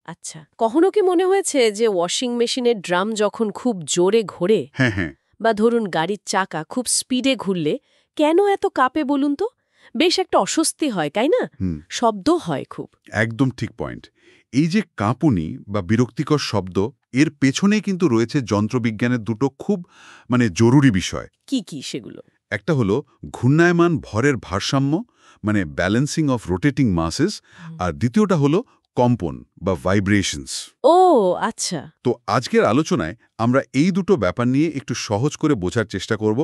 আচ্ছা, কখনো কি মনে হয়েছে যে ওয়াশিং মেশিনের ড্রাম যখন খুব জোরে ঘোরে হ্যাঁ হ্যাঁ বা ধরুন গাড়ির চাকা খুব স্পিডে ঘুরলে কেন এত কাঁপে বলুন তো? বেশ একটা অস্বস্তি হয়, তাই না? হুম শব্দ হয় খুব। একদম ঠিক পয়েন্ট। এই যে কাঁপুনি বা বিরক্তিকর শব্দ, এর পেছনে কিন্তু রয়েছে যন্ত্রবিজ্ঞানের দুটো খুব জরুরি বিষয়। কি কি সেগুলো? একটা হলো ঘূর্ণায়মান ভরের ভারসাম্য, ব্যালেন্সিং অফ রোটেটিং মাসেস, আর দ্বিতীয়টা হলো কম্পন বা ভাইব্রেশনস। ও আচ্ছা। তো আজকের আলোচনায় আমরা এই দুটো ব্যাপার নিয়ে একটু সহজ করে বোঝার চেষ্টা করব।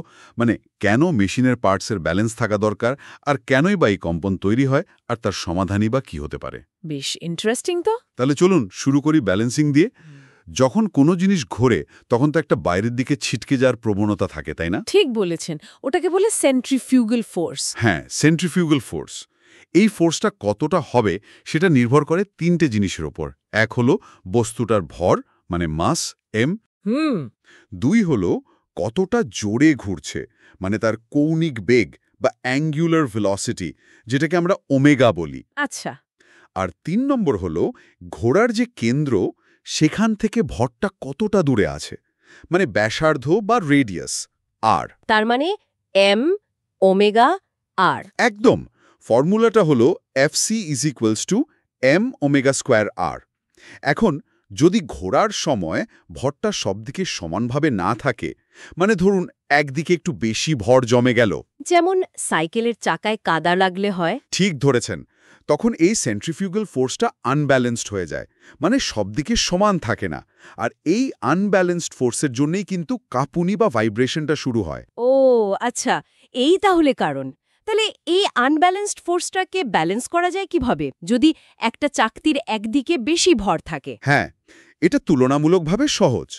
কেন মেশিনের পার্টসের ব্যালেন্স থাকা দরকার, আর কেনই বা এই কম্পন তৈরি হয়, আর তার সমাধানই বা কী হতে পারে। বেশ ইন্টারেস্টিং তো। তাহলে চলুন শুরু করি ব্যালেন্সিং দিয়ে। যখন কোনো জিনিস ঘোরে তখন তো একটা বাইরের দিকে ছিটকে যাওয়ার প্রবণতা থাকে, তাই না? ঠিক বলেছেন, ওটাকে বলে সেন্ট্রিফিউগাল ফোর্স। হ্যাঁ, সেন্ট্রিফিউগাল ফোর্স। এই ফোর্সটা কতটা হবে সেটা নির্ভর করে তিনটে জিনিসের ওপর। এক হলো বস্তুটার ভর, মাস এম। হুম। দুই হলো কতটা জোরে ঘুরছে, তার কৌণিক বেগ বা অ্যাঙ্গুলার ভেলোসিটি, যেটাকে আমরা ওমেগা বলি। আচ্ছা। আর ৩ নম্বর হলো ঘোড়ার যে কেন্দ্র, সেখান থেকে ভরটা কতটা দূরে আছে, ব্যাসার্ধ বা রেডিয়াস আর। তার মানে এম ওমেগা আর। একদম। ফর্মুলাটা হলো Fc = m ওমেগা স্কোয়ার আর। এখন যদি ঘোরার সময় ভরটা সবদিকে সমানভাবে না থাকে, ধরুন একদিকে একটু বেশি ভর জমে গেল, যেমন সাইকেলের চাকায় কাদা লাগলে হয়। ঠিক ধরেছেন, তখন এই সেন্ট্রিফিউগাল ফোর্সটা আনব্যালেন্সড হয়ে যায়, সবদিকে সমান থাকে না। আর এই আনব্যালেন্সড ফোর্সের জন্যই কিন্তু কাঁপুনি বা ভাইব্রেশনটা শুরু হয়। ও আচ্ছা, এই তাহলে কারণ। তাহলে এই আনব্যালেন্সড ফোর্সটাকে ব্যালেন্স করা যায় কিভাবে যদি একটা চাকতির একদিকে বেশি ভর থাকে? হ্যাঁ, এটা তুলনামূলকভাবে সহজ।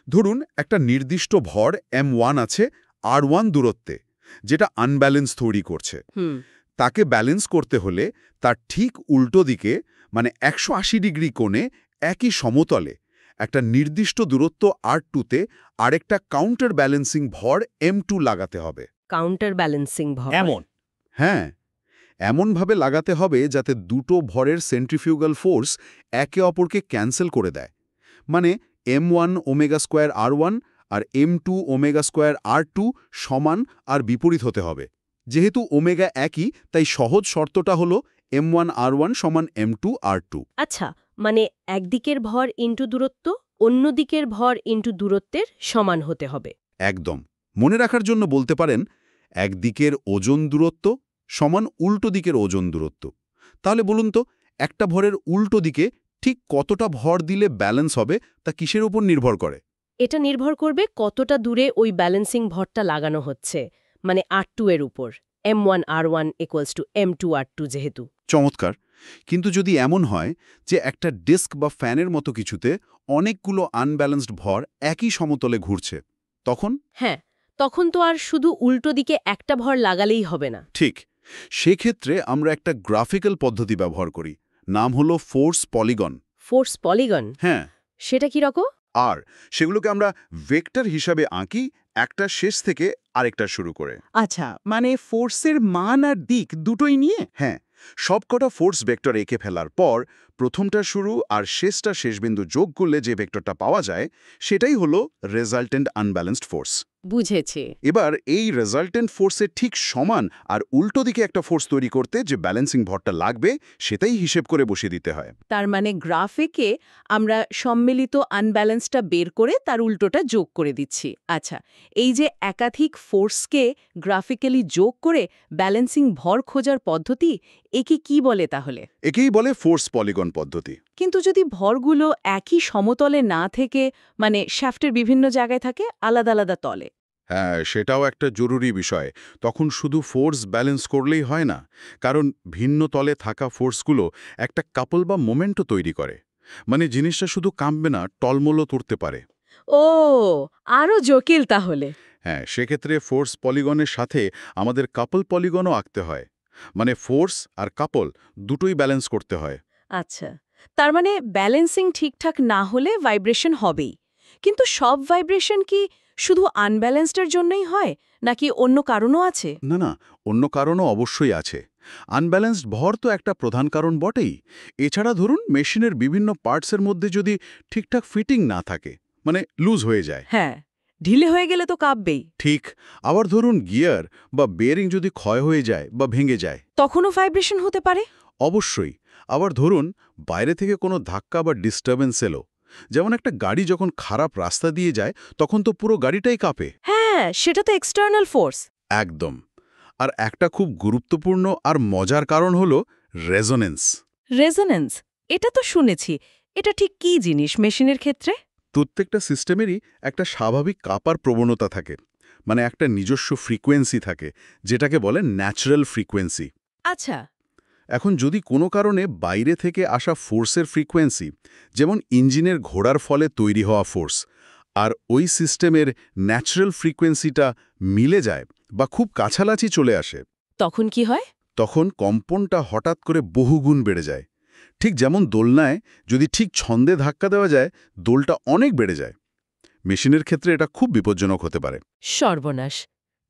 ধরুন একটা নির্দিষ্ট ভর m1 আছে r1 দূরত্বে, যেটা আনব্যালেন্স তৈরি করছে। হুম। তাকে ব্যালেন্স করতে হলে তার ঠিক উল্টো দিকে, 180 ডিগ্রি কোণে একই সমতলে একটা নির্দিষ্ট দূরত্ব r2তে আরেকটা কাউন্টার ব্যালেন্সিং ভর m2 লাগাতে হবে। কাউন্টার ব্যালেন্সিং ভর এমন হ্যাঁ, এমনভাবে লাগাতে হবে যাতে দুটো ভরের সেন্ট্রিফিউগাল ফোর্স একে অপরকে ক্যান্সেল করে দেয়। m1 ওমেগা স্কোয়ার r1 আর m2 ওমেগা স্কোয়ার r2 সমান আর বিপরীত হতে হবে। যেহেতু ওমেগা একই, তাই সহজ শর্তটা হলো m1 r1 সমান m2 r2। আচ্ছা, মানে একদিকের ভর ইন্টু দূরত্ব অন্য দিকের ভর ইন্টু দূরত্বের সমান হতে হবে। একদম। মনে রাখার জন্য বলতে পারেন, একদিকের ওজন দূরত্ব সমান উল্টো দিকের ওজন দূরত্ব। তাহলে বলুন তো, একটা ভরের উল্টো দিকে ঠিক কতটা ভর দিলে ব্যালেন্স হবে তা কিসের উপর নির্ভর করে? এটা নির্ভর করবে কতটা দূরে ওই ব্যালেন্সিং ভরটা লাগানো হচ্ছে, মানে R2 এর উপর। m1 r1 = m2 r2 যেহেতু। চমৎকার। কিন্তু যদি এমন হয় যে একটা ডিস্ক বা ফ্যানের মতো কিছুতে অনেকগুলো আনব্যালেন্সড ভর একই সমতলে ঘুরছে, তখন? হ্যাঁ, তখন তো আর শুধু উল্টো দিকে একটা ভর লাগালেই হবে না। ঠিক। সেক্ষেত্রে আমরা একটা গ্রাফিক্যাল পদ্ধতি ব্যবহার করি। নাম হলো ফোর্স পলিগন। Force polygon? হ্যাঁ। সেটা কি রকম? আর সেগুলোকে আমরা ভেক্টর হিসাবে আঁকি, একটা শেষ থেকে আরেকটা শুরু করে। আচ্ছা, মানে ফোর্সের মান আর দিক দুটোই নিয়ে? হ্যাঁ, সবকটা ফোর্স ভেক্টর এঁকে ফেলার পর প্রথমটা শুরু আর শেষটা শেষবিন্দু যোগ করলে যে ভেক্টরটা পাওয়া যায়, সেটাই হলো রেজাল্টেন্ট আনব্যালেন্সড ফোর্স। বুঝেছি। এবার এই রেজাল্টেন্ট ফোর্সের ঠিক সমান আর উল্টো দিকে একটা ফোর্স তৈরি করতে যে ব্যালেন্সিং ভরটা লাগবে, সেটাই হিসেব করে বসিয়ে দিতে হয়। তার মানে গ্রাফিকে আমরা সম্মিলিত আনব্যালেন্সটা বের করে তার উল্টোটা যোগ করে দিচ্ছি। আচ্ছা, এই যে একাধিক ফোর্সকে গ্রাফিক্যালি যোগ করে ব্যালেন্সিং ভর খোঁজার পদ্ধতি, একে কি বলে তাহলে? একেই বলে ফোর্স পলিগন পদ্ধতি। কিন্তু যদি ভরগুলো একই সমতলে না থেকে, মানে শ্যাফটের বিভিন্ন জায়গায় থাকে আলাদা আলাদা তলে? হ্যাঁ, সেটাও একটা জরুরি বিষয়। তখন শুধু ফোর্স ব্যালেন্স করলেই হয় না, কারণ ভিন্ন তলে থাকা ফোর্সগুলো একটা কাপল বা মোমেন্টও তৈরি করে। জিনিসটা শুধু কাঁপবে না, টলমলও তুলতে পারে। ও, আরও জটিল তাহলে। হ্যাঁ, সেক্ষেত্রে ফোর্স পলিগনের সাথে আমাদের কাপল পলিগনও আঁকতে হয়। ফোর্স আর কাপল দুটোই ব্যালেন্স করতে হয়। আচ্ছা, তার মানে ব্যালেন্সিং ঠিকঠাক না হলে ভাইব্রেশন হবেই। কিন্তু সব ভাইব্রেশন কি শুধু আনব্যালেন্সডের জন্যই হয়, নাকি অন্য কারণও আছে? না, অন্য কারণও অবশ্যই আছে। আনব্যালেন্সড ভর তো একটা প্রধান কারণ বটেই। এছাড়া ধরুন মেশিনের বিভিন্ন পার্টসের মধ্যে যদি ঠিকঠাক ফিটিং না থাকে, মানে লুজ হয়ে যায়। হ্যাঁ, ঢিলে হয়ে গেলে তো কাঁপবেই। ঠিক। আবার ধরুন গিয়ার বা বেয়ারিং যদি ক্ষয় হয়ে যায় বা ভেঙে যায়, তখনও ভাইব্রেশন হতে পারে। অবশ্যই। আবার ধরুন বাইরে থেকে কোনো ধাক্কা বা ডিস্টারবেন্স এলো, যেমন একটা গাড়ি যখন খারাপ রাস্তা দিয়ে যায় তখন তো পুরো গাড়িটাই কাঁপে। হ্যাঁ, সেটা তো এক্সটার্নাল ফোর্স। একদম। আর একটা খুব গুরুত্বপূর্ণ আর মজার কারণ হলো রেজোনেন্স। রেজোনেন্স, এটা তো শুনেছি। এটা ঠিক কী জিনিস মেশিনের ক্ষেত্রে? প্রত্যেকটা সিস্টেমেরই একটা স্বাভাবিক কাঁপার প্রবণতা থাকে, মানে একটা নিজস্ব ফ্রিকোয়েন্সি থাকে, যেটাকে বলে ন্যাচারাল ফ্রিকোয়েন্সি। আচ্ছা। এখন যদি কোনো কারণে বাইরে থেকে আসা ফোর্সের ফ্রিকোয়েন্সি, যেমন ইঞ্জিনের ঘোরার ফলে তৈরি হওয়া ফোর্স, আর ওই সিস্টেমের ন্যাচারাল ফ্রিকোয়েন্সিটা মিলে যায় বা খুব কাছাকাছি চলে আসে, তখন কি হয়? তখন কম্পনটা হঠাৎ করে বহুগুণ বেড়ে যায়। ঠিক যেমন দোলনায় যদি ঠিক ছন্দে ধাক্কা দেওয়া যায়, দোলটা অনেক বেড়ে যায়। মেশিনের ক্ষেত্রে এটা খুব বিপজ্জনক হতে পারে। সর্বনাশ।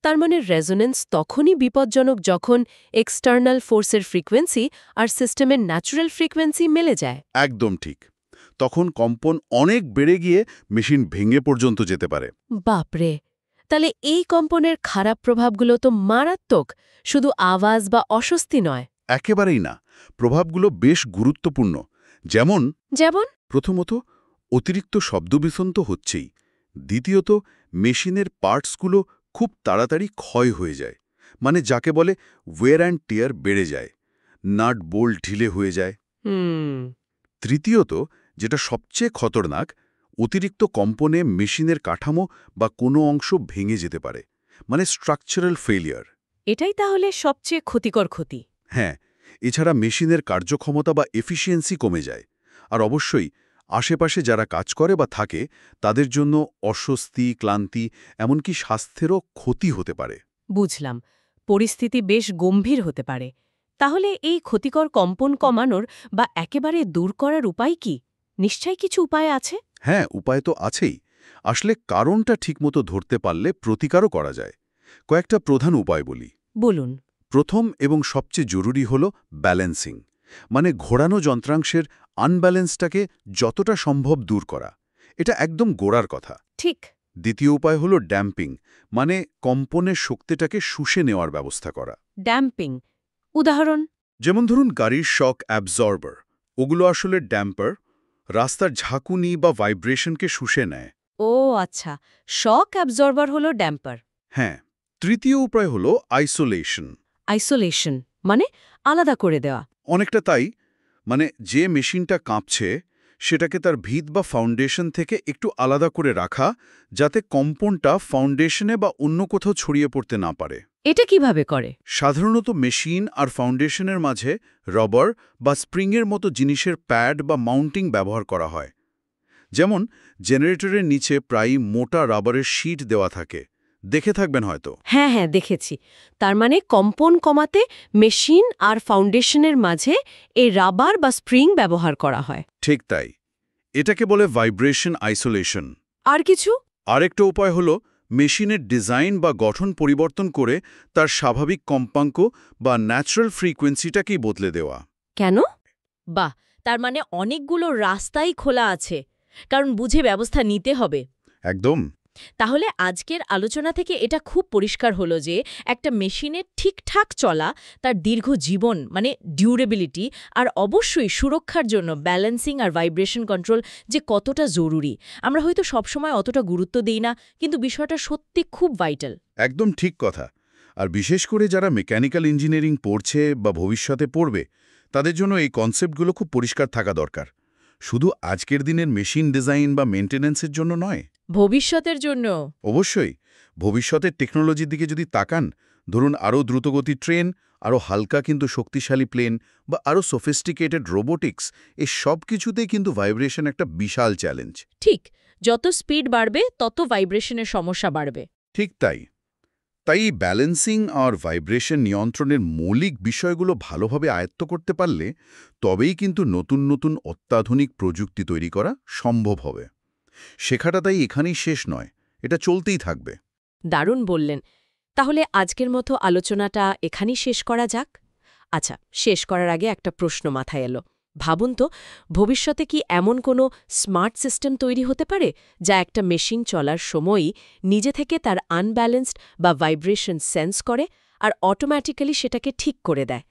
তার মানে রেজোনেন্স তখনই বিপজ্জনক যখন এক্সটার্নাল ফোর্সের ফ্রিকোয়েন্সি আর সিস্টেমের ন্যাচারাল ফ্রিকোয়েন্সি মেলে যায়। একদম ঠিক। তখন কম্পন অনেক বেড়ে গিয়ে মেশিন ভেঙে পর্যন্ত যেতে পারে। বাপরে! তাহলে এই কম্পনের খারাপ প্রভাবগুলো তো মারাত্মক, শুধু আওয়াজ বা অস্বস্তি নয়। একেবারেই না, প্রভাবগুলো বেশ গুরুত্বপূর্ণ। যেমন যেমন? প্রথমত, অতিরিক্ত শব্দদূষণ তো হচ্ছেই। দ্বিতীয়ত, মেশিনের পার্টসগুলো খুব তাড়াতাড়ি ক্ষয় হয়ে যায়, মানে যাকে বলে ওয়্যার অ্যান্ড টিয়ার বেড়ে যায়, নাট বোল্ট ঢিলে হয়ে যায়। হুম। তৃতীয়ত, যেটা সবচেয়ে খতরনাক, অতিরিক্ত কম্পনে মেশিনের কাঠামো বা কোনো অংশ ভেঙে যেতে পারে, মানে স্ট্রাকচারাল ফেলিয়ার। এটাই তাহলে সবচেয়ে ক্ষতিকর ক্ষতি। হ্যাঁ, এছাড়া মেশিনের কার্যক্ষমতা বা এফিসিয়েন্সি কমে যায়। আর অবশ্যই আশেপাশে যারা কাজ করে বা থাকে তাদের জন্য অস্বস্তি, ক্লান্তি, এমনকি স্বাস্থ্যেরও ক্ষতি হতে পারে। বুঝলাম, পরিস্থিতি বেশ গম্ভীর হতে পারে। তাহলে এই ক্ষতিকর কম্পন কমানোর বা একেবারে দূর করার উপায় কি? নিশ্চয়ই কিছু উপায় আছে। হ্যাঁ, উপায় তো আছেই। আসলে কারণটা ঠিকমতো ধরতে পারলে প্রতিকারও করা যায়। কয়েকটা প্রধান উপায় বলি। বলুন। প্রথম এবং সবচেয়ে জরুরি হল ব্যালেন্সিং, মানে ঘোরানো যন্ত্রাংশের আনব্যালেন্সটাকে যতটা সম্ভব দূর করা। এটা একদম গোড়ার কথা। ঠিক। দ্বিতীয় উপায় হল ড্যাম্পিং, মানে কম্পনের শক্তিটাকে শুষে নেওয়ার ব্যবস্থা করা। ড্যাম্পিং উদাহরণ? যেমন ধরুন গাড়ির শক অ্যাবজর্বার, ওগুলো আসলে ড্যাম্পার, রাস্তার ঝাঁকুনি বা ভাইব্রেশনকে শুষে নেয়। ও আচ্ছা, শক অ্যাবজর্বার হলো ড্যাম্পার। হ্যাঁ। তৃতীয় উপায় হল আইসোলেশন। আইসোলেশন মানে আলাদা করে দেওয়া। অনেকটা তাই, মানে যে মেশিনটা কাঁপছে সেটাকে তার ভিত বা ফাউন্ডেশন থেকে একটু আলাদা করে রাখা, যাতে কম্পনটা ফাউন্ডেশনে বা অন্য কোথাও ছড়িয়ে পড়তে না পারে। এটা কিভাবে করে? সাধারণত মেশিন আর ফাউন্ডেশনের মাঝে রবার বা স্প্রিংয়ের মতো জিনিসের প্যাড বা মাউন্টিং ব্যবহার করা হয়। যেমন জেনারেটরের নিচে প্রায়ই মোটা রাবারের শীট দেওয়া থাকে, দেখে থাকবেন হয়তো। হ্যাঁ হ্যাঁ, দেখেছি। তার মানে কম্পন কমাতে মেশিন আর ফাউন্ডেশনের মাঝে এই রাবার বা স্প্রিং ব্যবহার করা হয়। ঠিক তাই। এটাকে বলে ভাইব্রেশন আইসোলেশন। আর কিছু? আরেকটা উপায় হল মেশিনের ডিজাইন বা গঠন পরিবর্তন করে তার স্বাভাবিক কম্পাঙ্ক বা ন্যাচারাল ফ্রিকোয়েন্সিটাকেই বদলে দেওয়া। কেন? বাহ, তার মানে অনেকগুলো রাস্তাই খোলা আছে, কারণ বুঝে ব্যবস্থা নিতে হবে। একদম। তাহলে আজকের আলোচনা থেকে এটা খুব পরিষ্কার হলো যে একটা মেশিনের ঠিকঠাক চলা, তার দীর্ঘ জীবন মানে ডিউরেবিলিটি, আর অবশ্যই সুরক্ষার জন্য ব্যালেন্সিং আর ভাইব্রেশন কন্ট্রোল যে কতটা জরুরি। আমরা হয়তো সবসময় অতটা গুরুত্ব দিই না, কিন্তু বিষয়টা সত্যি খুব ভাইটাল। একদম ঠিক কথা। আর বিশেষ করে যারা মেকানিক্যাল ইঞ্জিনিয়ারিং পড়ছে বা ভবিষ্যতে পড়বে, তাদের জন্য এই কনসেপ্টগুলো খুব পরিষ্কার থাকা দরকার। শুধু আজকের দিনের মেশিন ডিজাইন বা মেনটেন্যান্সের জন্য নয়, ভবিষ্যতের জন্য। অবশ্যই ভবিষ্যতের টেকনোলজির দিকে যদি তাকান, ধরুন আরও দ্রুতগতি ট্রেন, আরও হালকা কিন্তু শক্তিশালী প্লেন বা আরও সোফিস্টিকেটেড রোবোটিক্স, এই সব কিছুতেই কিন্তু ভাইব্রেশন একটা বিশাল চ্যালেঞ্জ। ঠিক, যত স্পিড বাড়বে তত ভাইব্রেশনের সমস্যা বাড়বে। ঠিক তাই। তাই ব্যালেন্সিং আর ভাইব্রেশন নিয়ন্ত্রণের মৌলিক বিষয়গুলো ভালোভাবে আয়ত্ত করতে পারলে তবেই কিন্তু নতুন নতুন অত্যাধুনিক প্রযুক্তি তৈরি করা সম্ভব হবে। শেখাটা তাই এখানেই শেষ নয়, এটা চলতেই থাকবে। দারুণ বললেন। তাহলে আজকের মতো আলোচনাটা এখানেই শেষ করা যাক। আচ্ছা, শেষ করার আগে একটা প্রশ্ন মাথায় এলো। ভাবুন তো, ভবিষ্যতে কি এমন কোনো স্মার্ট সিস্টেম তৈরি হতে পারে যা একটা মেশিন চলার সময়ই নিজে থেকে তার আনব্যালেন্সড বা ভাইব্রেশন সেন্স করে আর অটোম্যাটিক্যালি সেটাকে ঠিক করে দেয়?